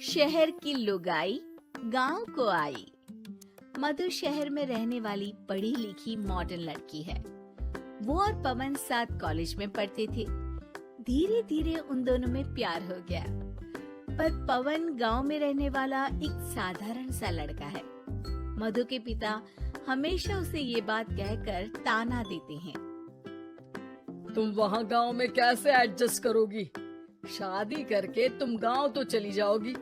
शहर की लुगाई गांव को आई। मधु शहर में रहने वाली पढ़ी लिखी मॉडर्न लड़की है। वो और पवन साथ कॉलेज में पढ़ते थे। धीरे धीरे उन दोनों में प्यार हो गया। पर पवन गांव में रहने वाला एक साधारण सा लड़का है। मधु के पिता हमेशा उसे ये बात कहकर ताना देते हैं। तुम वहाँ गांव में कैसे एडजस्ट करोगी? शादी करके तुम गांव तो चली जाओगी,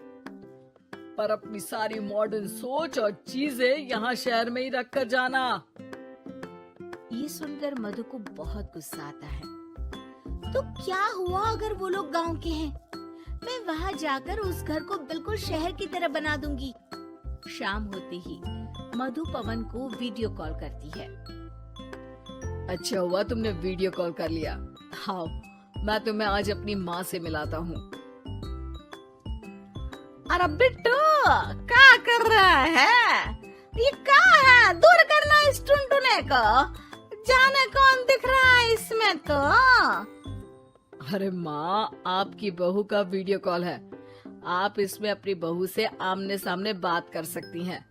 पर अपनी सारी मॉडर्न सोच और चीजें यहाँ शहर में ही रख कर जाना। ये सुनकर मधु को बहुत गुस्सा आता है। तो क्या हुआ अगर वो लोग गांव के हैं? मैं वहाँ जाकर उस घर को बिल्कुल शहर की तरह बना दूंगी। शाम होते ही मधु पवन को वीडियो कॉल करती है। अच्छा हुआ तुमने वीडियो कॉल कर लिया। हाँ, मैं तुम्हें आज अपनी माँ से मिलाता हूँ। अरे बिट्टू, क्या कर रहा है? ये क्या है? दूर करना इस टुनटुने को। जाने कौन दिख रहा है इसमें तो। अरे माँ, आपकी बहू का वीडियो कॉल है। आप इसमें अपनी बहू से आमने सामने बात कर सकती हैं।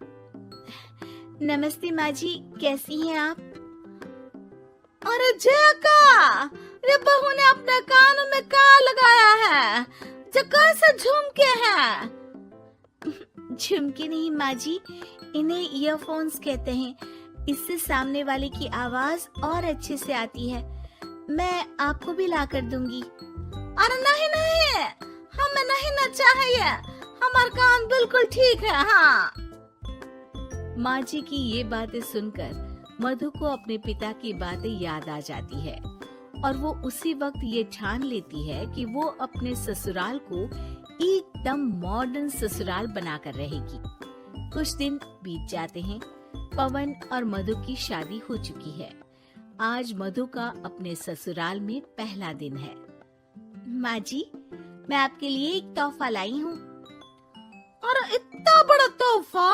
नमस्ते माँ जी, कैसी हैं आप? अरे जका, ये बहू ने अपने कानों में क्या लगाया है? जका से झुमके हैं। झुमके नहीं माँ जी, इन्हें ईयरफोन्स कहते हैं। इससे सामने वाले की आवाज और अच्छे से आती है। मैं आपको भी ला कर दूंगी। अरे नहीं नहीं, हमें नहीं ना चाहिए। हमारा कान बिल्कुल ठीक है। हाँ। माँ जी की ये बातें सुनकर मधु को अपने पिता की बातें याद आ जाती है और वो उसी वक्त ये ठान लेती है कि वो अपने ससुराल को एकदम मॉडर्न ससुराल बनाकर रहेगी। कुछ दिन बीत जाते हैं। पवन और मधु की शादी हो चुकी है। आज मधु का अपने ससुराल में पहला दिन है। माँ जी, मैं आपके लिए एक तोहफा लाई हूँ। अरे इतना बड़ा तोहफा!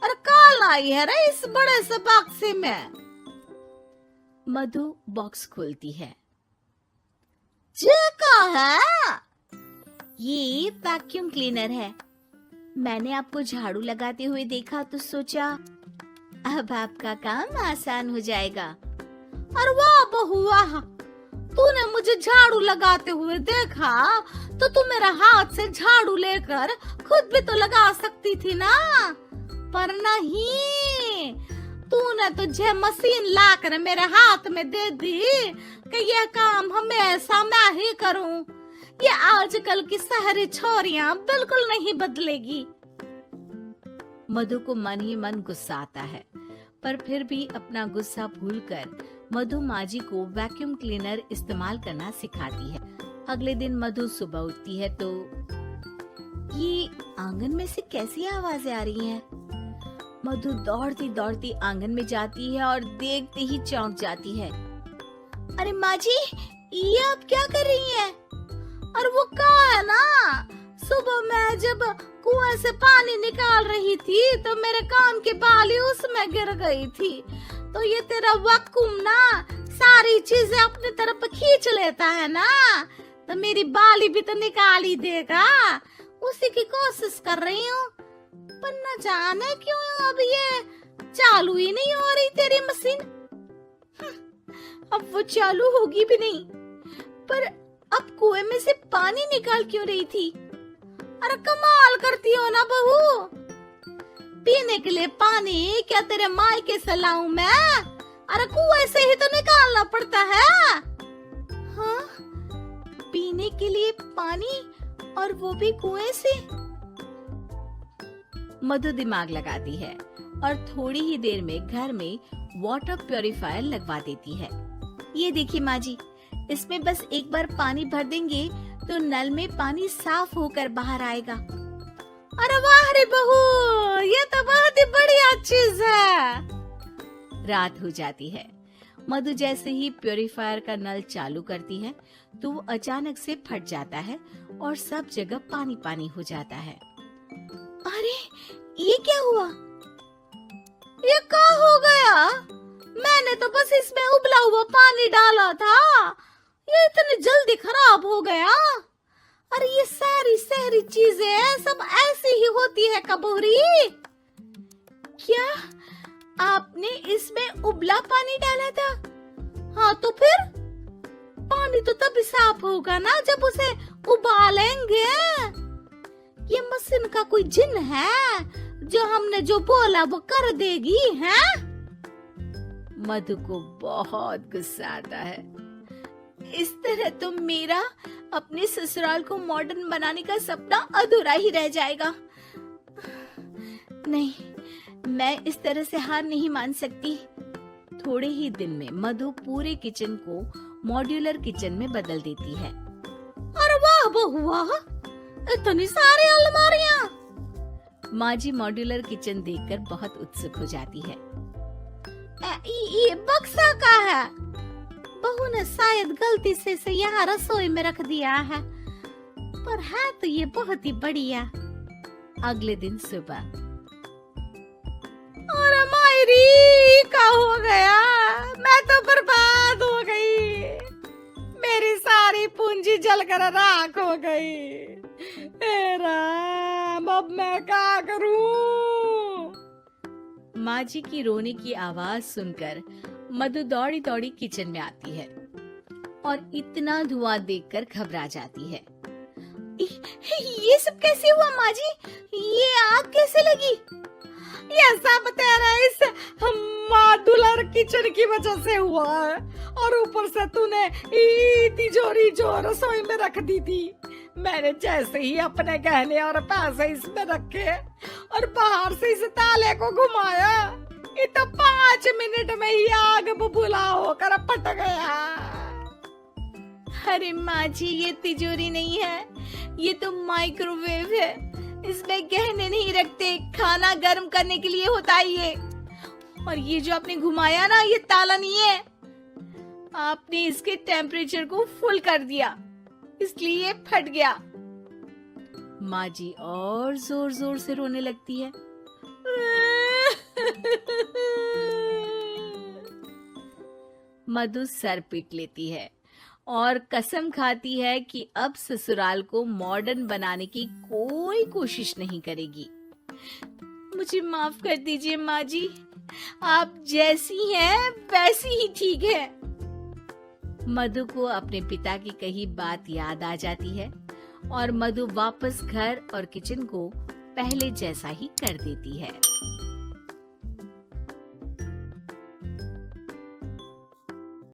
अरे क्या लाई है रे इस बड़े से बक्से में? मधु बॉक्स खोलती है। ये क्या है? ये वैक्यूम क्लीनर है। मैंने आपको झाड़ू लगाते हुए देखा तो सोचा अब आपका काम आसान हो जाएगा। अरे वाह बहू वाह, तूने मुझे झाड़ू लगाते हुए देखा तो तू मेरा हाथ से झाड़ू लेकर खुद भी तो लगा सकती थी ना। पर नहीं, तूने तुझे मशीन लाकर मेरे हाथ में दे दी कि यह काम हमेशा मैं ही करूं। ये आजकल की शहरी छोरियां बिल्कुल नहीं बदलेगी। मधु को मन ही मन गुस्सा आता है, पर फिर भी अपना गुस्सा भूलकर मधु माँ जी को वैक्यूम क्लीनर इस्तेमाल करना सिखाती है। अगले दिन मधु सुबह उठती है तो ये आंगन में से कैसी आवाजें आ रही हैं? मधु दौड़ती दौड़ती आंगन में जाती है और देखते ही चौंक जाती है। अरे माँ जी, ये आप क्या कर रही हैं? और वो क्या है ना, सुबह मैं जब कुएं से पानी निकाल रही थी तो मेरे कान की बाली उसमें गिर गई थी। तो ये तेरा वैक्यूम ना सारी चीजें अपनी तरफ खींच लेता है ना, तो मेरी बाली भी तो निकाल ही देगा। उसी की कोशिश कर रही हूँ, पर न जाने क्यों अब ये चालू ही नहीं हो रही तेरी मशीन। अब वो चालू होगी भी नहीं। पर अब कुएं में से पानी निकाल क्यों रही थी? अरे कमाल करती हो ना बहू। पीने के लिए पानी क्या तेरे मायके से लाऊं मैं? अरे कुएं से ही तो निकालना पड़ता है। हाँ, पीने के लिए पानी, और वो भी कुएं से। मधु दिमाग लगाती है और थोड़ी ही देर में घर में वाटर प्यूरिफायर लगवा देती है। ये देखिए माँ जी, इसमें बस एक बार पानी भर देंगे तो नल में पानी साफ होकर बाहर आएगा। अरे वाह रे बहू, ये तो बहुत ही बढ़िया चीज है। रात हो जाती है। मधु जैसे ही प्यूरिफायर का नल चालू करती है तो वो अचानक से फट जाता है और सब जगह पानी पानी हो जाता है। अरे ये क्या हुआ? ये क्या हो गया? मैंने तो बस इसमें उबला हुआ पानी डाला था, ये इतनी जल्दी खराब हो गया। अरे ये सारी शहरी चीजें सब ऐसी ही होती है कबूरी। क्या आपने इसमें उबला पानी डाला था? हाँ तो फिर पानी तो तभी साफ होगा ना जब उसे उबालेंगे। ये मशीन का कोई जिन है जो हमने जो बोला वो कर देगी है? मधु को बहुत गुस्सा आता है। इस तरह तो मेरा अपने ससुराल को मॉडर्न बनाने का सपना अधूरा ही रह जाएगा। नहीं, मैं इस तरह से हार नहीं मान सकती। थोड़े ही दिन में मधु पूरे किचन को मॉड्यूलर किचन में बदल देती है। अरे वाह बहुआ, इतनी सारी अलमारियां। माँ जी मॉड्यूलर किचन देखकर बहुत उत्सुक हो जाती है। ये बक्सा का है। बहू ने शायद गलती से इसे यहाँ रसोई में रख दिया है, पर है तो ये बहुत ही बढ़िया। अगले दिन सुबह। अरे मायरी, क्या हो गया? मैं तो बर्बाद हो गई। मेरी सारी पूंजी जलकर राख हो गई। हे राम, अब मैं क्या करूं? माँ जी की रोने की आवाज सुनकर मधु दौड़ी दौड़ी किचन में आती है और इतना धुआं देखकर घबरा जाती है। ये सब कैसे हुआ माँ जी? ये आग कैसे लगी? ये सब तेरा इस मॉड्यूलर किचन की वजह से हुआ है, और ऊपर से तूने तिजोरी जो रसोई में रख दी थी, मैंने जैसे ही अपने गहने और पैसे इसमें रखे और बाहर से इस ताले को घुमाया, ये तो 5 मिनट में ही आग बबूला होकर पट गया। अरे माँ जी, ये तिजोरी नहीं है, ये तो माइक्रोवेव है। इसमें गहने नहीं रखते, खाना गर्म करने के लिए होता है ये। और ये जो आपने घुमाया ना, ये ताला नहीं है, आपने इसके टेम्परेचर को फुल कर दिया, इसलिए ये फट गया। माँ जी और जोर जोर से रोने लगती है। मधु सर पीट लेती है और कसम खाती है कि अब ससुराल को मॉडर्न बनाने की कोई कोशिश नहीं करेगी। मुझे माफ कर दीजिए माँ जी, आप जैसी हैं वैसी ही ठीक है। मधु को अपने पिता की कही बात याद आ जाती है और मधु वापस घर और किचन को पहले जैसा ही कर देती है।